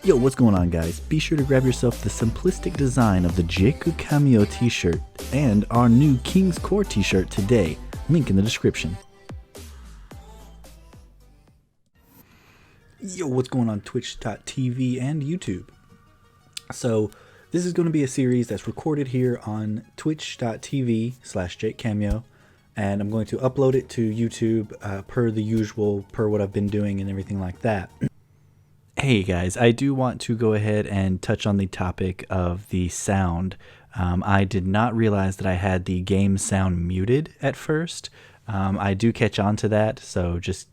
Yo, what's going on, guys? Be sure to grab yourself the simplistic design of the Jeku Camyo t-shirt and our new King's Core t-shirt today. Link in the description. Yo, what's going on Twitch.tv and YouTube? So, this is going to be a series that's recorded here on twitch.tv/JakeCamyo, and I'm going to upload it to YouTube per the usual, per what I've been doing and everything like that. Hey guys, I do want to go ahead and touch on the topic of the sound. I did not realize that I had the game sound muted at first. I do catch on to that, so just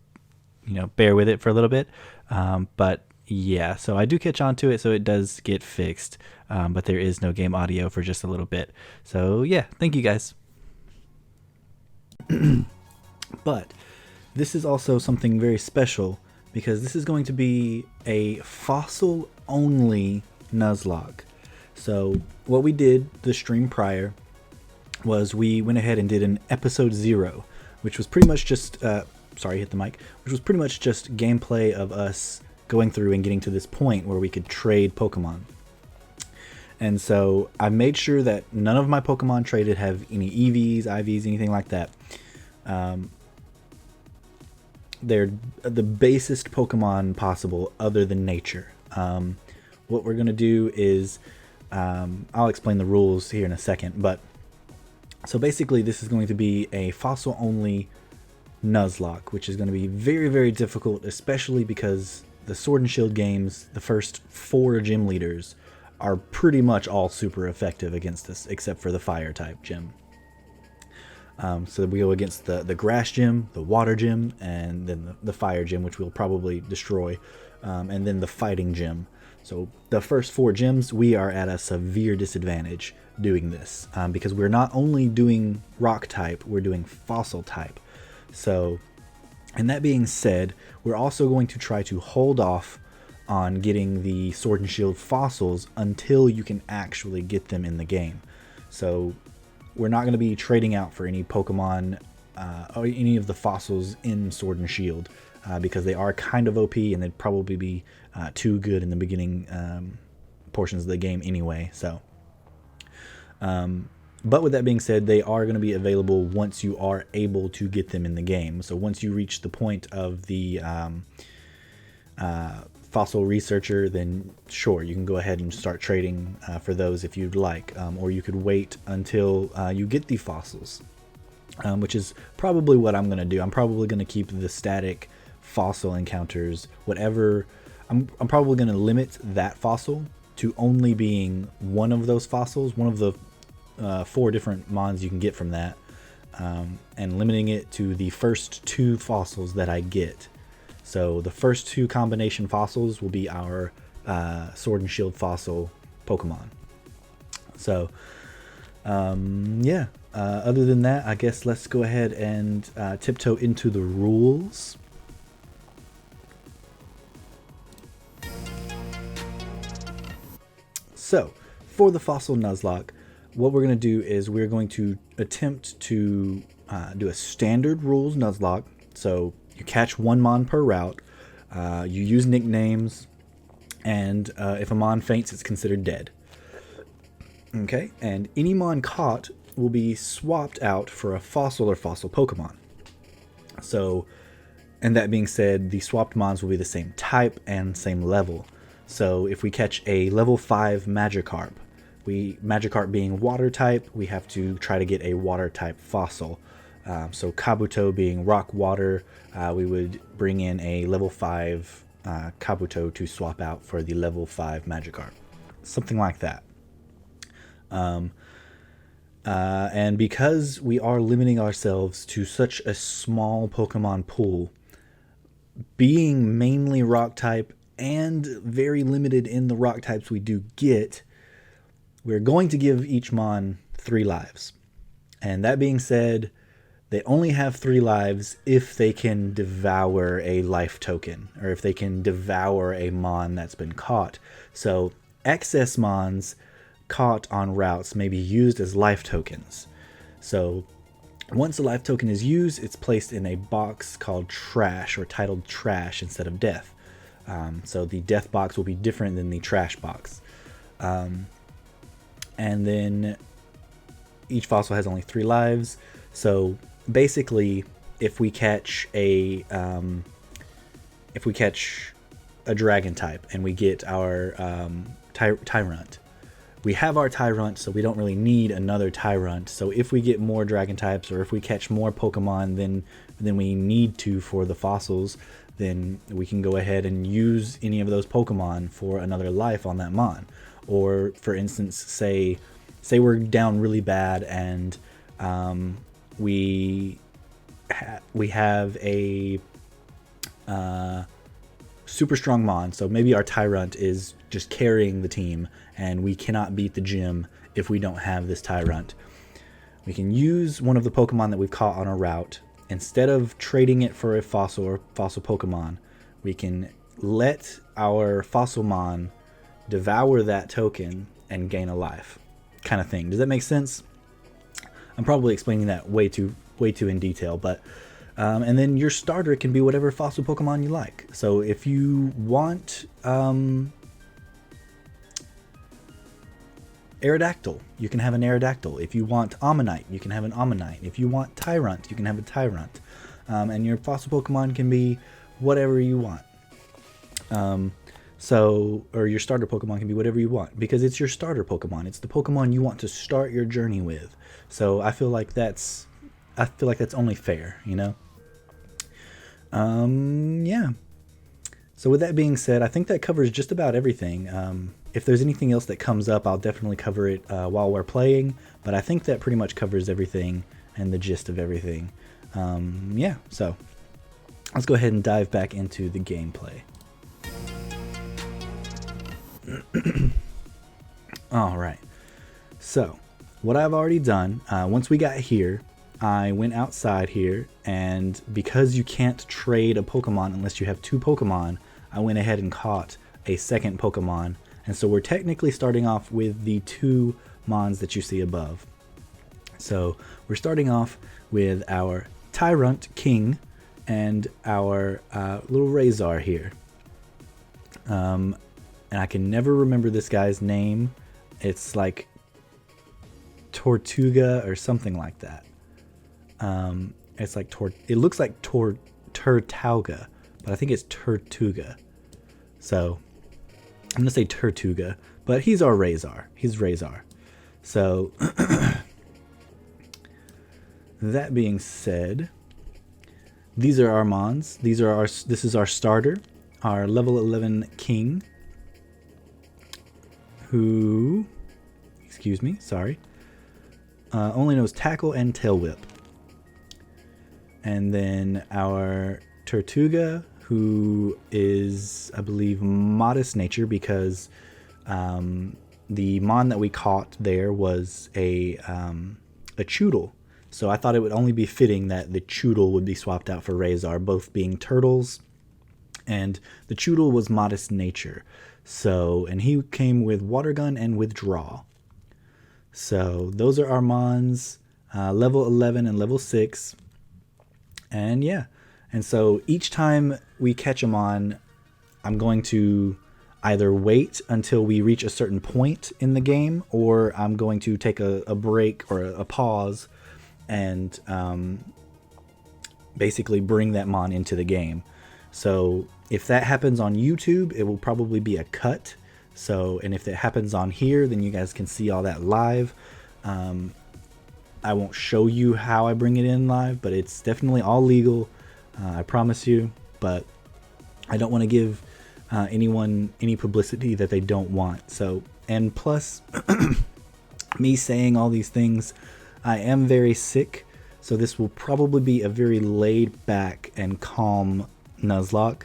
bear with it for a little bit. But yeah, so I do catch on to it, so it does get fixed. But there is no game audio for just a little bit. So yeah, thank you guys. But this is also something very special, because this is going to be a fossil-only Nuzlocke. So what we did the stream prior was we went ahead and did an episode 0, which was pretty much just, sorry, hit the mic, which was pretty much just gameplay of us going through and getting to this point where we could trade Pokemon. And so I made sure that none of my Pokemon traded have any EVs, IVs, anything like that. They're the basest Pokemon possible other than nature. What we're going to do is, I'll explain the rules here in a second, but so basically this is going to be a fossil only Nuzlocke, which is going to be very, very difficult, especially because the Sword and Shield games, the first 4 gym leaders are pretty much all super effective against this, except for the fire type gym. So we go against the grass gym, the water gym, and then the fire gym, which we'll probably destroy, and then the fighting gym. So the first 4 gyms, we are at a severe disadvantage doing this, because we're not only doing rock type, we're doing fossil type. So, and that being said, we're also going to try to hold off on getting the Sword and Shield fossils until you can actually get them in the game. So we're not going to be trading out for any Pokemon or any of the fossils in Sword and Shield, because they are kind of OP and they'd probably be too good in the beginning portions of the game anyway. So, but with that being said, they are going to be available once you are able to get them in the game. So once you reach the point of the fossil researcher, then sure, you can go ahead and start trading for those if you'd like, or you could wait until you get the fossils, which is probably what I'm going to do. I'm probably going to keep the static fossil encounters, whatever. I'm probably going to limit that fossil to only being one of those fossils, one of the 4 different mons you can get from that, and limiting it to the first 2 fossils that I get. So the first 2 combination fossils will be our Sword and Shield fossil Pokemon. So, yeah. Other than that, I guess let's go ahead and tiptoe into the rules. So, for the fossil Nuzlocke, what we're going to do is we're going to attempt to do a standard rules Nuzlocke. So you catch 1 mon per route, you use nicknames, and if a mon faints, it's considered dead. Okay, and any mon caught will be swapped out for a fossil or fossil Pokemon. So, and that being said, the swapped mons will be the same type and same level. So if we catch a level 5 Magikarp, Magikarp being water type, we have to try to get a water type fossil. So Kabuto being rock water, we would bring in a level 5 Kabuto to swap out for the level 5 Magikarp. Something like that. And because we are limiting ourselves to such a small Pokemon pool, being mainly rock type and very limited in the rock types we do get, we're going to give each mon 3 lives. And that being said, they only have 3 lives if they can devour a life token, or if they can devour a mon that's been caught. So excess mons caught on routes may be used as life tokens. So once a life token is used, it's placed in a box called trash, or titled trash instead of death. So the death box will be different than the trash box. And then each fossil has only 3 lives. So basically, if we catch a dragon type and we get our Tyrunt, we have our Tyrunt, so we don't really need another Tyrunt. So if we get more dragon types, or if we catch more Pokemon than we need to for the fossils, then we can go ahead and use any of those Pokemon for another life on that Mon. Or for instance, say we're down really bad and we have a super strong Mon, so maybe our Tyrunt is just carrying the team and we cannot beat the gym if we don't have this Tyrunt. We can use one of the Pokemon that we've caught on a route. Instead of trading it for a fossil or fossil Pokemon, we can let our fossil Mon devour that token and gain a life, kind of thing. Does that make sense? I'm probably explaining that way too in detail, but and then your starter can be whatever fossil Pokemon you like. So if you want Aerodactyl, you can have an Aerodactyl. If you want Ammonite, you can have an Ammonite. If you want Tyrunt, you can have a Tyrunt. And your fossil Pokemon can be whatever you want. Or your starter Pokemon can be whatever you want, because it's your starter Pokemon. It's the Pokemon you want to start your journey with. So I feel like that's only fair, you know? Yeah. So with that being said, I think that covers just about everything. If there's anything else that comes up, I'll definitely cover it while we're playing, but I think that pretty much covers everything and the gist of everything. Yeah, so let's go ahead and dive back into the gameplay. All right. So what I've already done, once we got here, I went outside here, and because you can't trade a Pokemon unless you have 2 Pokemon, I went ahead and caught a second Pokemon. And so we're technically starting off with the 2 Mons that you see above. So we're starting off with our Tyrunt King and our little Razor here. And I can never remember this guy's name. It's like Tortuga or something like that. It's like it looks like Turtauga, but I think it's Tortuga. So I'm gonna say Tortuga, but he's our Razor. He's Razor. So that being said, these are our Mons. This is our starter, our level 11 King, who, excuse me, sorry, only knows Tackle and Tail Whip. And then our Tortuga, who is, I believe, Modest Nature, because the Mon that we caught there was a Choodle. So I thought it would only be fitting that the Choodle would be swapped out for Razor, both being turtles. And the Choodle was Modest Nature. So, and he came with Water Gun and Withdraw. So those are our Mons, level 11 and level 6. And yeah, and so each time we catch a Mon, I'm going to either wait until we reach a certain point in the game, or I'm going to take a break or a pause and basically bring that Mon into the game. So if that happens on YouTube, it will probably be a cut. So, and if it happens on here, then you guys can see all that live. I won't show you how I bring it in live, but it's definitely all legal. I promise you, but I don't want to give anyone any publicity that they don't want. So, and plus me saying all these things, I am very sick. So this will probably be a very laid back and calm Nuzlocke.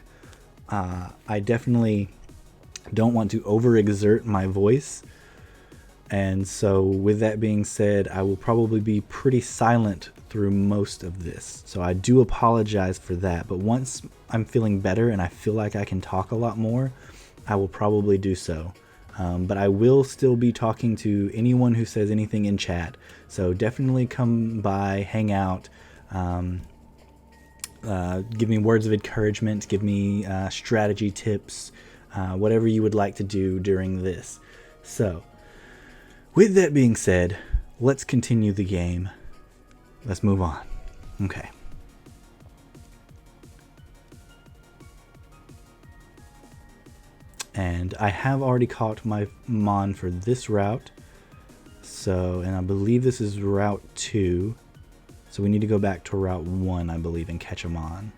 I definitely don't want to overexert my voice. And so with that being said, I will probably be pretty silent through most of this. So I do apologize for that. But once I'm feeling better and I feel like I can talk a lot more, I will probably do so. But I will still be talking to anyone who says anything in chat. So definitely come by, hang out. give me words of encouragement, give me strategy tips, whatever you would like to do during this. So, with that being said, let's continue the game. Let's move on. Okay. And I have already caught my Mon for this route. So, and I believe this is Route 2. So we need to go back to Route 1, I believe, and catch a Mon.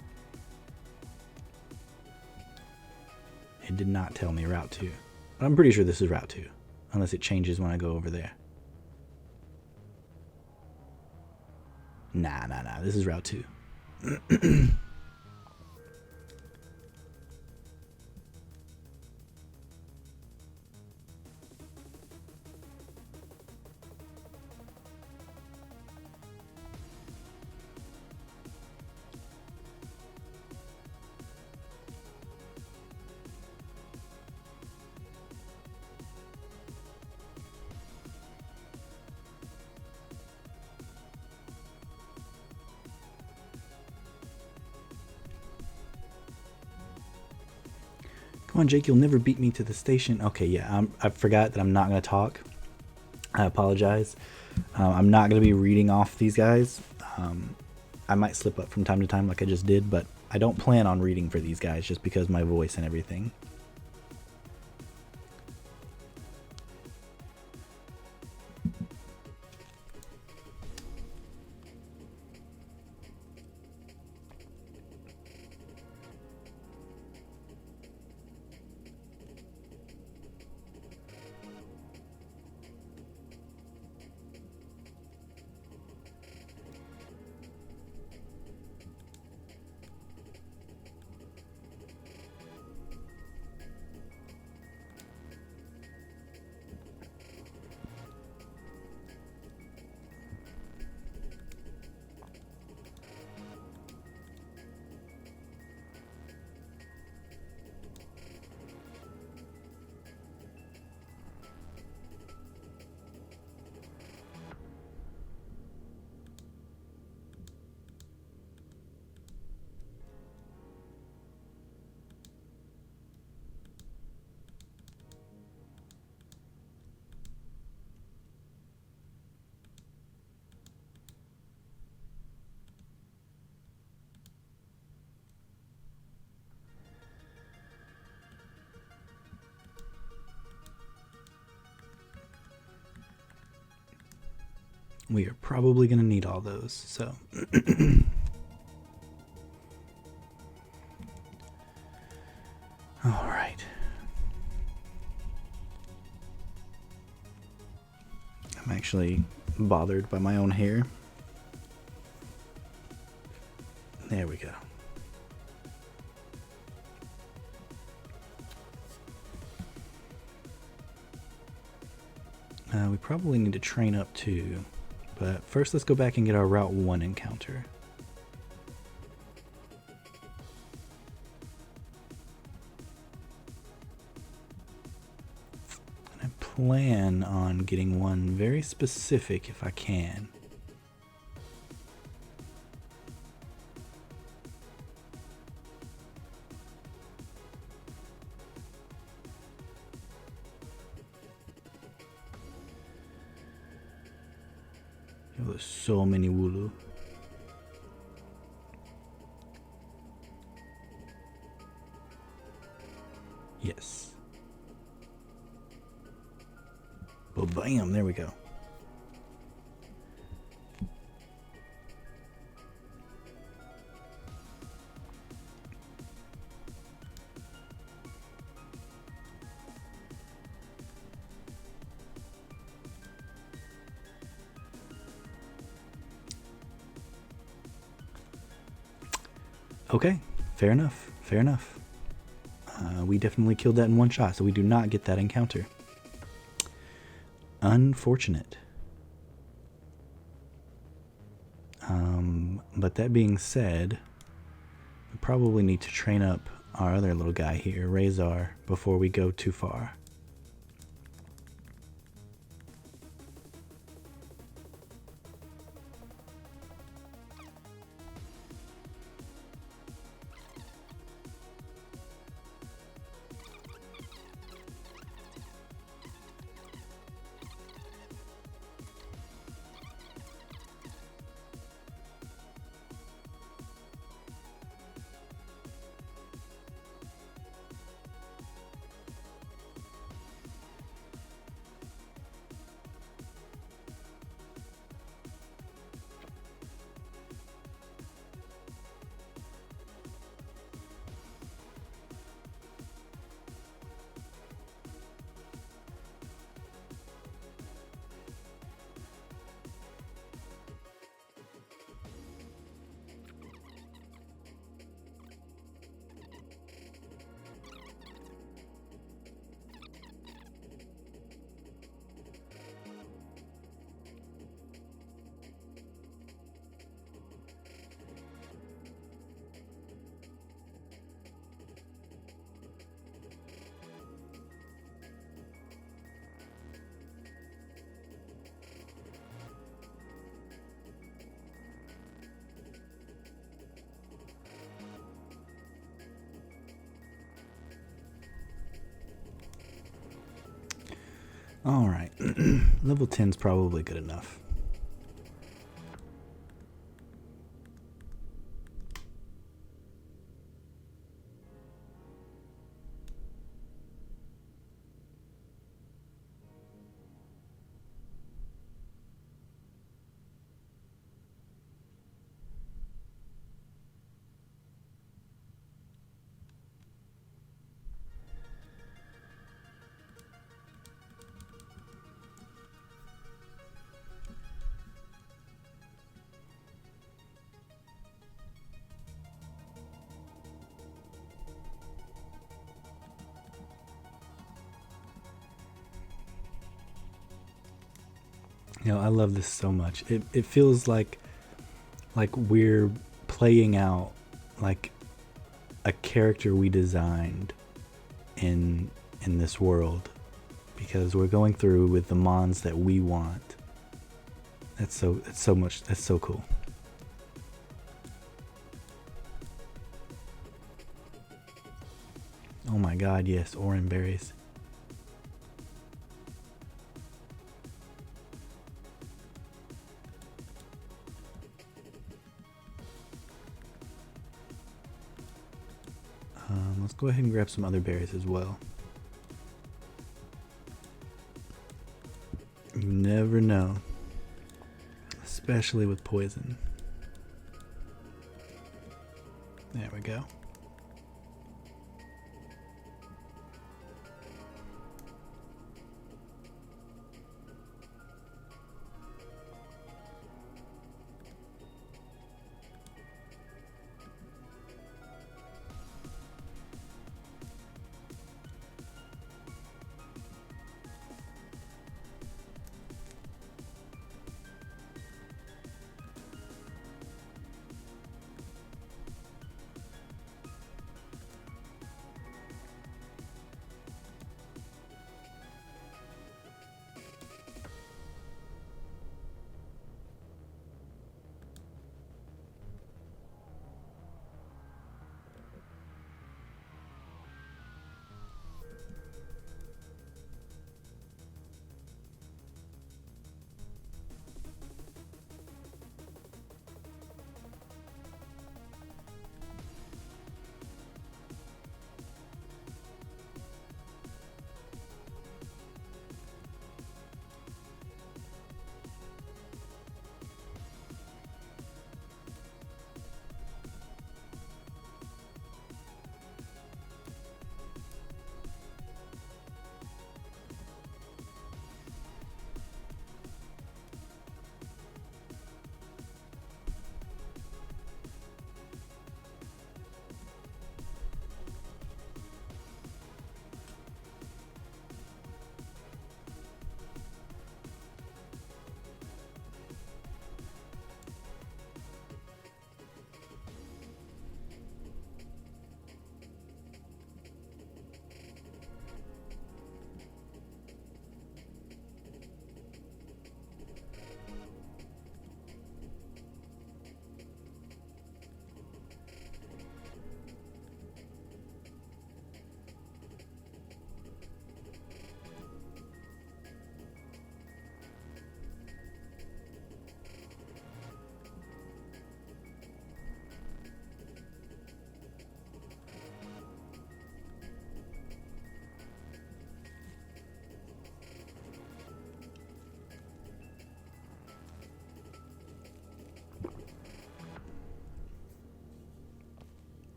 It did not tell me Route 2. But I'm pretty sure this is Route 2. Unless it changes when I go over there. Nah. This is Route 2. Come on, Jake, you'll never beat me to the station. Okay, yeah, I forgot that I'm not going to talk. I apologize. I'm not going to be reading off these guys. I might slip up from time to time like I just did, but I don't plan on reading for these guys just because my voice and everything. We are probably going to need all those, so. All right. I'm actually bothered by my own hair. There we go. We probably need to train up too. But first, let's go back and get our Route 1 encounter. And I plan on getting one very specific if I can. There's so many Wooloo. Yes. Well, bam, there we go. Okay, fair enough, fair enough. We definitely killed that in one shot, so we do not get that encounter. Unfortunate. But that being said, we probably need to train up our other little guy here, Razor, before we go too far. All right. Level 10's probably good enough. I love this so much. It feels like we're playing out like a character we designed in this world, because we're going through with the mons that we want. That's so cool. Oh my god, yes, orange berries. Let's go ahead and grab some other berries as well. You never know, especially with poison. There we go.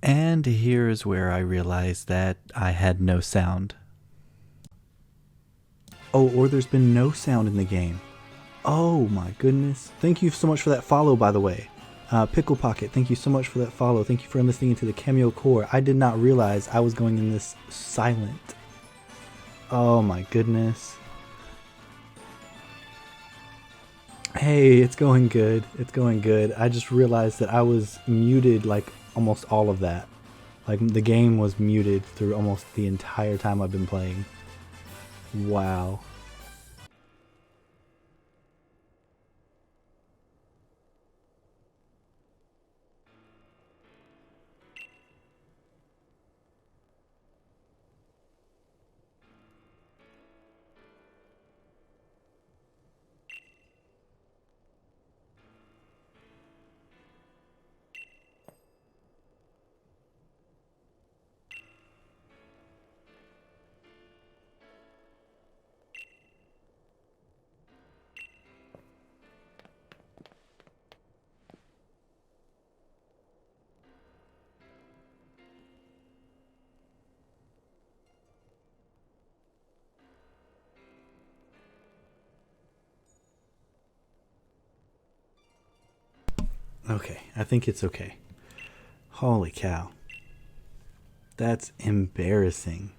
And here's where I realized that I had no sound. Oh, or there's been no sound in the game. Oh my goodness. Thank you so much for that follow, by the way. Pickle Pocket, thank you so much for that follow. Thank you for listening to the Camyo Core. I did not realize I was going in this silent. Oh my goodness. Hey, it's going good. It's going good. I just realized that I was muted like almost all of that. Like the game was muted through almost the entire time I've been playing. Wow. Okay, I think it's okay. Holy cow. That's embarrassing.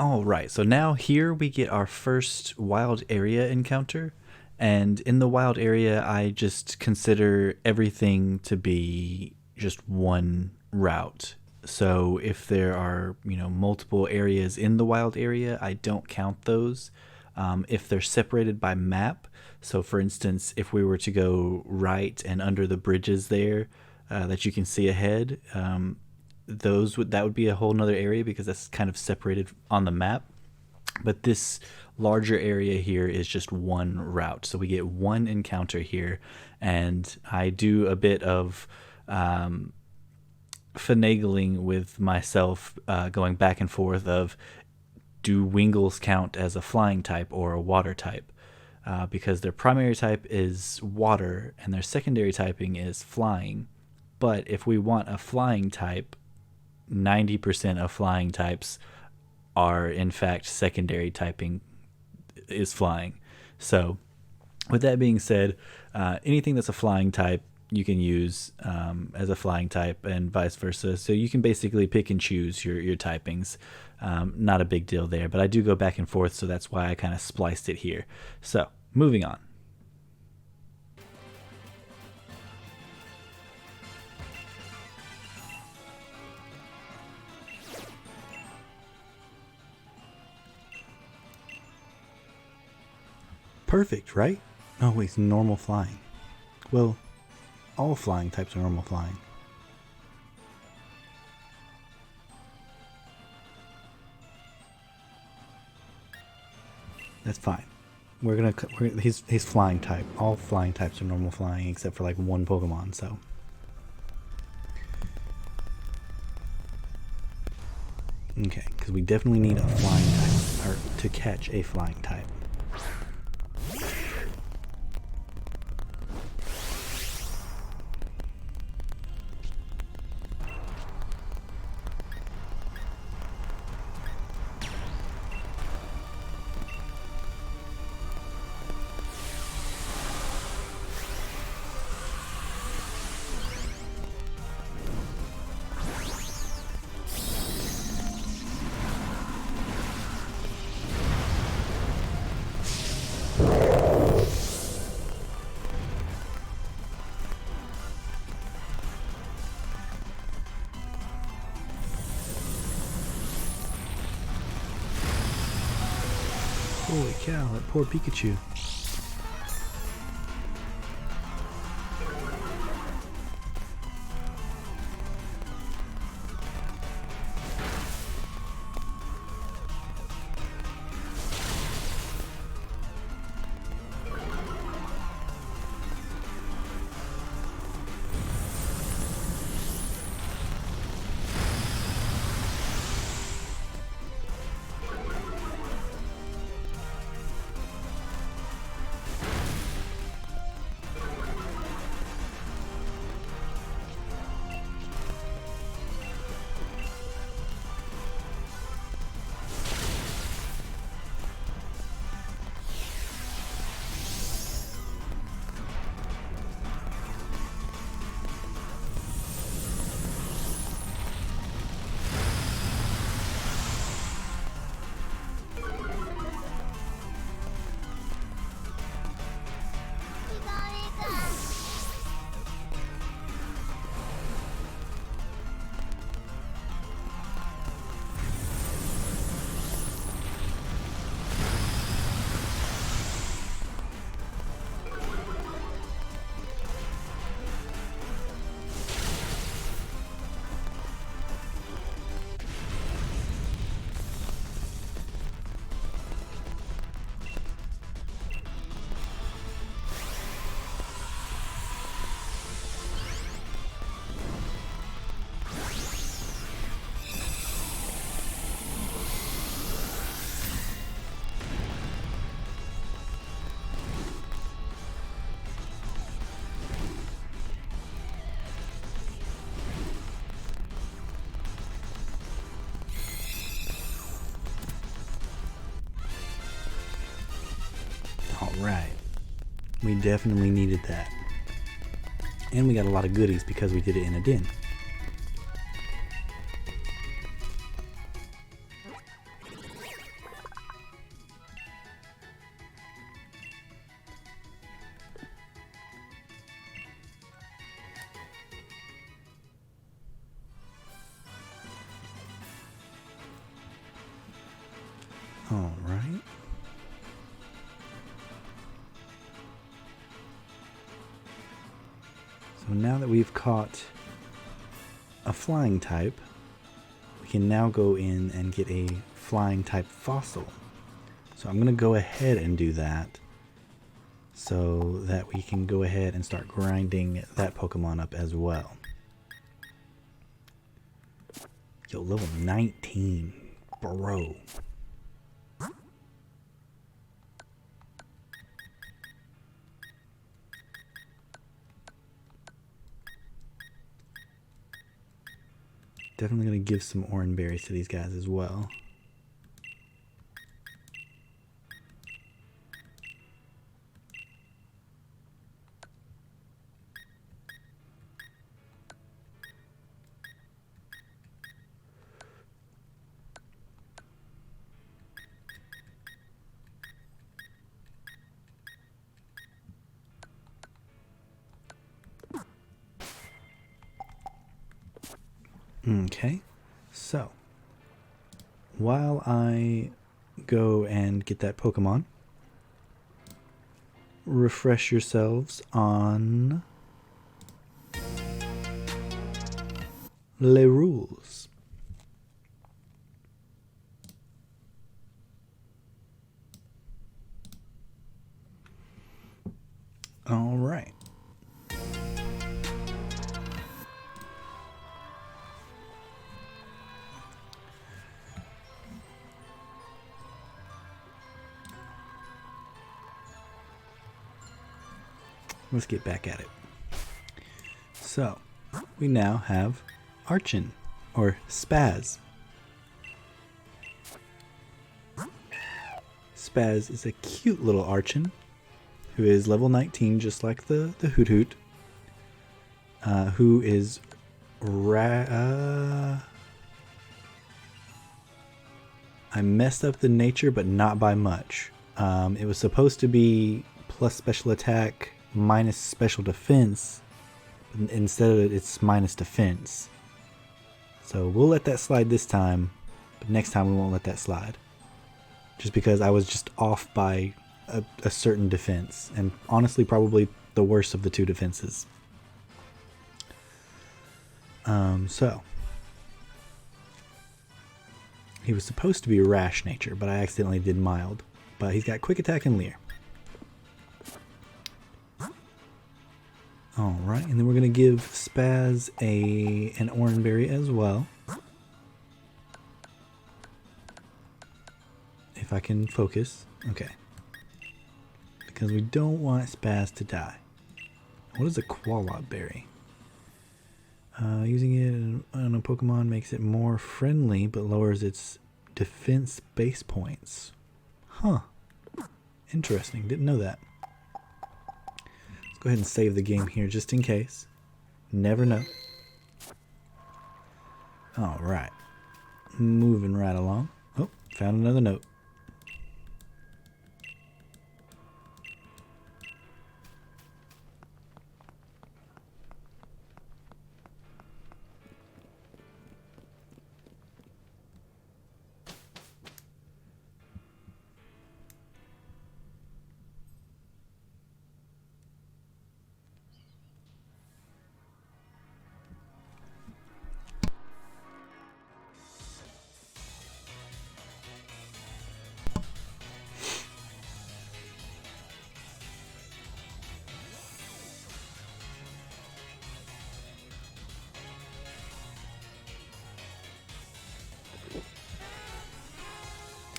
All right, so now here we get our first wild area encounter. And in the wild area, I just consider everything to be just one route. So if there are, multiple areas in the wild area, I don't count those. If they're separated by map, so for instance, if we were to go right and under the bridges there that you can see ahead, that would be a whole nother area because that's kind of separated on the map. But this larger area here is just one route, so we get one encounter here, and I do a bit of finagling with myself, going back and forth of, do Wingles count as a flying type or a water type? Because their primary type is water and their secondary typing is flying. But if we want a flying type, 90% of flying types are in fact secondary typing is flying. So with that being said, anything that's a flying type you can use as a flying type and vice versa. So you can basically pick and choose your typings. Not a big deal there, but I do go back and forth, so that's why I kind of spliced it here. So moving on. Perfect, right? Oh, wait, normal flying. Well, all flying types are normal flying. That's fine. He's flying type. All flying types are normal flying except for like one Pokemon, so. Okay, because we definitely need a flying type, or to catch a flying type. cow, that poor Pikachu. Alright. We definitely needed that. And we got a lot of goodies because we did it in a den. Alright. So now that we've caught a flying type, we can now go in and get a flying type fossil. So I'm going to go ahead and do that so that we can go ahead and start grinding that Pokemon up as well. Yo, level 19, bro. Definitely going to give some orange berries to these guys as well. Okay, so while I go and get that Pokemon, refresh yourselves on les rules. All right. Let's get back at it. So, we now have Archon, or Spaz. Spaz is a cute little Archon who is level 19, just like the Hoot Hoot, who is I messed up the nature, but not by much. It was supposed to be plus special attack, minus special defense, but instead of it, it's minus defense. So we'll let that slide this time, but next time we won't let that slide. just because I was just off by a certain defense, and honestly probably the worst of the two defenses. So he was supposed to be rash nature, but I accidentally did mild. But he's got quick attack and leer. Alright, and then we're going to give Spaz an Oranberry as well. If I can focus. Okay. Because we don't want Spaz to die. What is a Qualot Berry? Using it on a Pokemon makes it more friendly, but lowers its defense base points. Huh. Interesting. Didn't know that. Let's go ahead and save the game here just in case. Never know. Alright. Moving right along. Oh, found another note.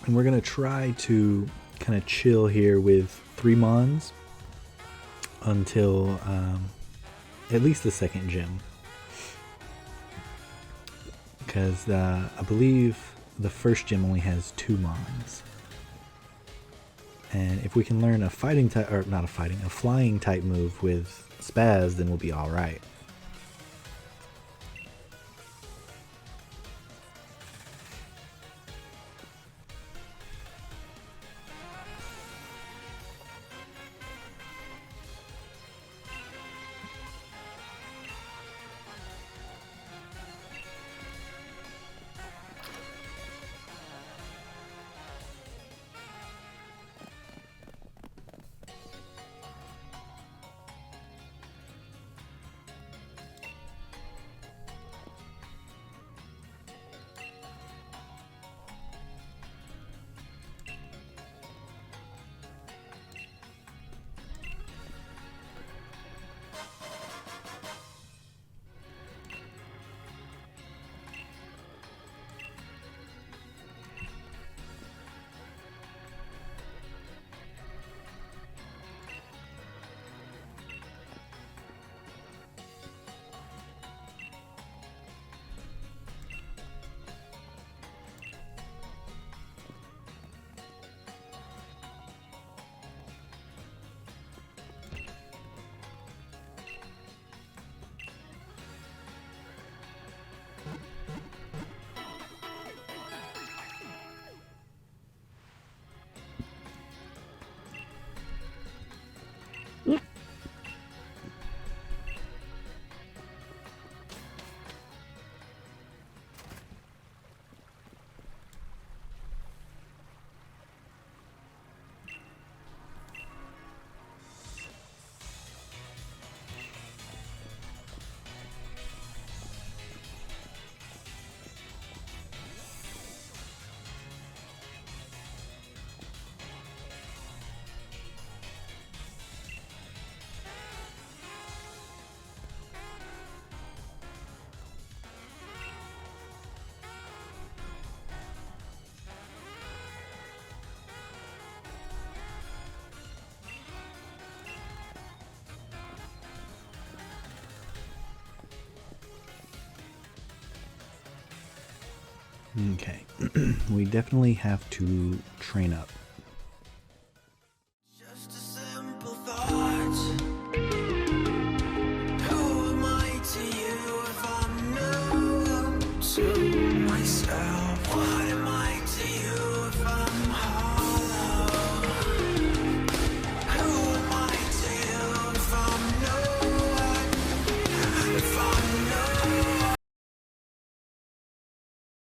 And we're going to try to kind of chill here with 3 Mons until at least the second gym. Because I believe the first gym only has 2 Mons. And if we can learn a fighting type, or not a fighting, a flying type move with Spaz, then we'll be alright. Okay, we definitely have to train up.